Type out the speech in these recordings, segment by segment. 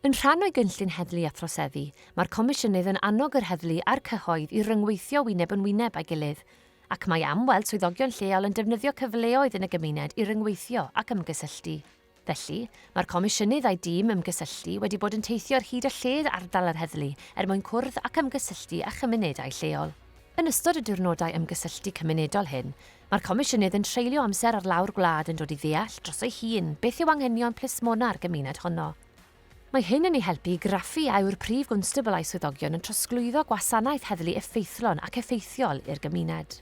Yn rhan o'i gynllun heddlu a throseddu, mae'r Comisiynydd yn annog yr heddlu a'r cyhoedd i ryngweithio wyneb yn wyneb â'i gilydd, ac mae am weld swyddogion lleol yn defnyddio cyfleoedd yn y gymuned i ryngweithio ac ymgysylltu. Felly, mae'r Comisiynydd a'i dîm ymgysylltu wedi bod yn teithio ar hyd y lled ardal yr heddlu mwyn cwrdd ac ymgysylltu â chymunedau lleol. Yn ystod y diwrnodau ymgysylltu cymunedol hyn, mae'r Comisiynydd yn treulio amser ar lawr gwlad yn dod i ddeall dros ei hun beth yw anghenion plismona'r gymuned honno. Mae hyn yn ei helpu i graffu a yw'r prif gwnstabl a'i swyddogion yn trosglwyddo gwasanaeth heddlu effeithlon ac effeithiol i'r gymuned.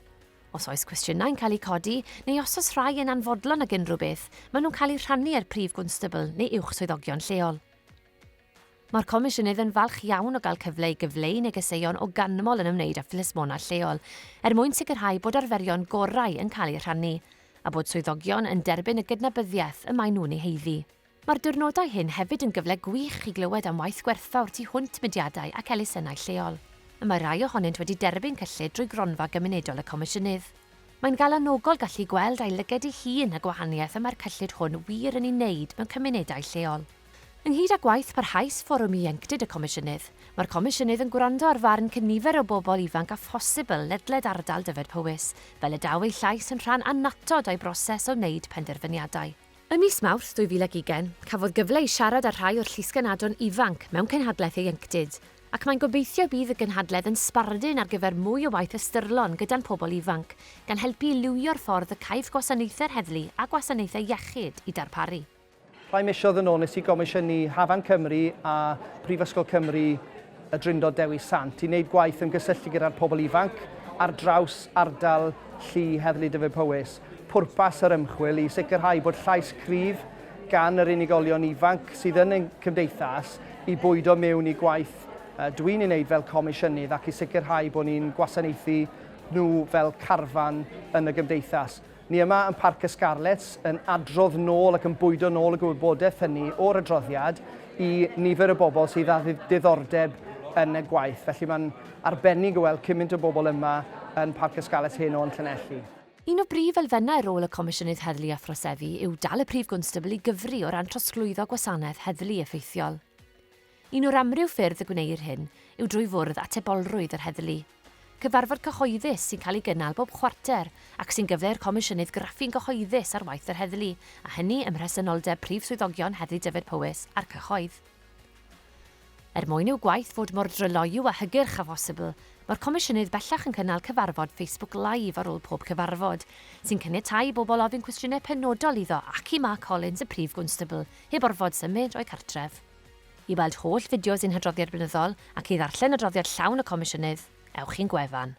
Os oes cwestiynau'n cael eu codi, neu os oes rhai yn anfodlon ag unrhyw beth, maen nhw'n cael eu rhannu i'r prif gwnstabl neu uwch swyddogion lleol. Mae'r Comisiynydd yn falch iawn o gael cyfle i gyfleu negeseuon o ganmol yn ymwneud â phlismona lleol, mwyn sicrhau bod arferion gorau yn cael eu rhannu, a bod swyddogion yn derbyn y gydnabyddiaeth y maen nhw'n ei heiddi. Mae'r diwrnodau hyn hefyd yn gyfle gwych i glywed am waith gwerthfawr tu hwnt mudiadau ac elusennau lleol. Mae rai ohonynt wedi derbyn cyllid drwy gronfa gymunedol y Comisiynydd. Mae'n galanogol gallu gweld a'i lyged ei hun y gwahaniaeth y mae'r cyllid hwn wir yn ei wneud mewn cymunedau lleol. Ynghyd â gwaith parhaus fforwm ieuenctid y Comisiynydd, mae'r Comisiynydd yn gwrando ar farn cynifer o bobl ifanc a phosibl ledled ardal Dyfed Powys, fel y daw ei llais yn rhan annatod o'i broses o wneud penderfyniadau. Ym mis Mawrth 2020, cafodd gyfle i siarad â rhai o'r llysgynadon ifanc mewn cenhadlaeth ieuenctid, ac mae'n gobeithio bydd y gynhadledd yn sbardun ar gyfer mwy o waith ystyrlon gyda'n pobl ifanc, gan helpu i liwio'r ffordd y caiff gwasanaethau'r heddlu a gwasanaethau iechyd i darparu. Rhai misoedd yn ôl nes i gomisiynu Hafan Cymru a Prifysgol Cymru y Drindod Dewi Sant i wneud gwaith ymgysylltu gyda'r pobl ifanc ar draws ardal llu heddlu Dyfed Powys. Pwrpas yr ymchwil i sicrhau bod llais cryf gan yr unigolion ifanc sydd yn ein cymdeithas i bwydo mewn i gwaith dwi'n ei wneud fel Comisiynydd ac i sicrhau bod ni'n gwasanaethu nhw fel carfan yn y gymdeithas. Ni yma yn Parc y Scarlets yn adrodd nôl ac yn bwydo nôl y gwybodaeth hynny o'r adroddiad i nifer y bobl sydd â diddordeb yn y gwaith. Felly mae'n arbennig o weld cymaint o bobl yma yn Parc y Scarlets heno yn Llanelli. Un o brif elfennau rôl y Comisiynydd Heddlu a Throseddu yw dal y prif gwnstabl i gyfri o ran trosglwyddo gwasanaeth heddlu effeithiol. Un o'r amryw ffyrdd y gwneir hyn yw drwy fwrdd atebolrwydd yr heddlu. Cyfarfod cyhoeddus sy'n cael ei gynnal bob chwarter ac sy'n gyfleu'r Comisiynydd graffu'n gyhoeddus ar waith yr heddlu, a hynny ym mhresenoldeb prif swyddogion heddlu Dyfed Powys a'r cyhoedd. Mwyn i'w gwaith fod mor dryloyw a hygyrch a phosibl, mae'r Comisiynydd bellach yn cynnal cyfarfod Facebook Live ar ôl pob cyfarfod, sy'n caniatáu bobl ofyn cwestiynau penodol iddo ac i Mark Collins y prif gwnstabl, heb orfod symud o'i cartref. I weld holl fideos ein hadroddiad blynyddol ac i ddarllen adroddiad llawn y Comisiynydd, ewch i'n gwefan.